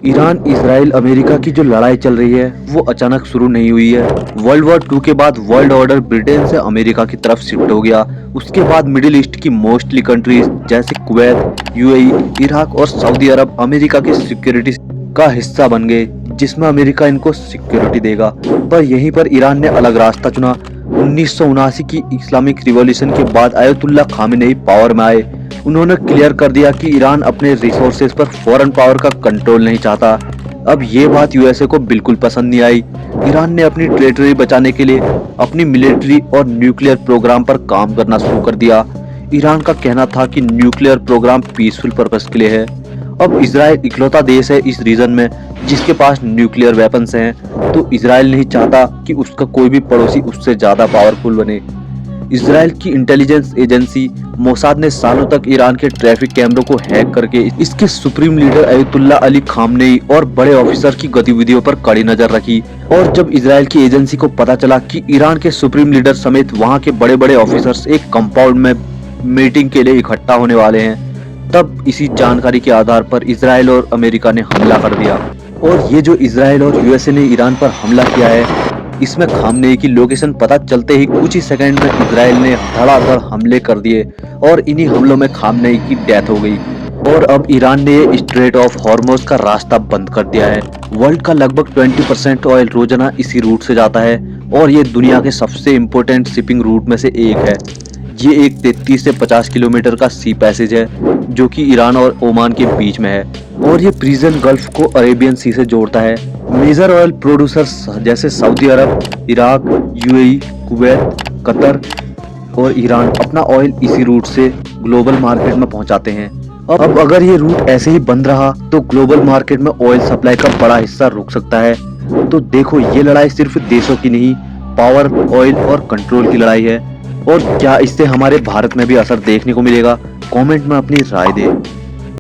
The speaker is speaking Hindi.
ईरान, इजराइल, अमेरिका की जो लड़ाई चल रही है वो अचानक शुरू नहीं हुई है। वर्ल्ड वॉर 2 के बाद वर्ल्ड ऑर्डर ब्रिटेन से अमेरिका की तरफ शिफ्ट हो गया। उसके बाद मिडिल ईस्ट की मोस्टली कंट्रीज जैसे कुवैत, यूएई, इराक और सऊदी अरब अमेरिका की सिक्योरिटी का हिस्सा बन गए, जिसमें अमेरिका इनको सिक्योरिटी देगा। पर यहीं पर ईरान ने अलग रास्ता चुना। 1979 की इस्लामिक रिवॉल्यूशन के बाद आयतुल्लाह खामेनेई पावर में आए। उन्होंने क्लियर कर दिया कि ईरान अपने रिसोर्सेज पर फॉरेन पावर का कंट्रोल नहीं चाहता। अब ये बात यूएसए को बिल्कुल पसंद नहीं आई। ईरान ने अपनी टेरिटरी बचाने के लिए अपनी मिलिट्री और न्यूक्लियर प्रोग्राम पर काम करना शुरू कर दिया। ईरान का कहना था कि न्यूक्लियर प्रोग्राम पीसफुल पर्पस के लिए है। अब इजराइल इकलौता देश है इस रीजन में जिसके पास न्यूक्लियर वेपन्स हैं, तो इजराइल नहीं चाहता कि उसका कोई भी पड़ोसी उससे ज्यादा पावरफुल बने। इजराइल की इंटेलिजेंस एजेंसी मोसाद ने सालों तक ईरान के ट्रैफिक कैमरों को हैक करके इसके supreme leader Ayatollah Ali Khamenei और बड़े ऑफिसर की गतिविधियों पर कड़ी नजर रखी। और जब इजराइल की एजेंसी को पता चला कि ईरान के सुप्रीम लीडर समेत वहां के बड़े बड़े ऑफिसर्स एक कंपाउंड में मीटिंग के लिए इकट्ठा होने वाले हैं, तब इसी जानकारी के आधार पर इजराइल और अमेरिका ने हमला कर दिया। और ये जो इजराइल और यूएसए ने ईरान पर हमला किया है, इसमें खामनेई की लोकेशन पता चलते ही कुछ ही सेकंड में इजराइल ने धड़ाधड़ हमले कर दिए और इन्हीं हमलों में खामनेई की डेथ हो गई। और अब ईरान ने स्ट्रेट ऑफ हॉर्मुज़ का रास्ता बंद कर दिया है। वर्ल्ड का लगभग 20% ऑयल रोजाना इसी रूट से जाता है और ये दुनिया के सबसे इम्पोर्टेंट शिपिंग रूट में से एक है। ये एक 33 से 50 किलोमीटर का सी पैसेज है जो कि ईरान और ओमान के बीच में है और ये प्रिजन गल्फ को अरेबियन सी से जोड़ता है। मेजर ऑयल प्रोड्यूसर्स जैसे सऊदी अरब, इराक, यूएई, कुवैत, कतर और ईरान अपना ऑयल इसी रूट से ग्लोबल मार्केट में पहुंचाते हैं। अब अगर ये रूट ऐसे ही बंद रहा तो ग्लोबल मार्केट में ऑयल सप्लाई का बड़ा हिस्सा रुक सकता है। तो देखो, ये लड़ाई सिर्फ देशों की नहीं, पावर, ऑयल और कंट्रोल की लड़ाई है। और क्या इससे हमारे भारत में भी असर देखने को मिलेगा? कमेंट में अपनी राय दें।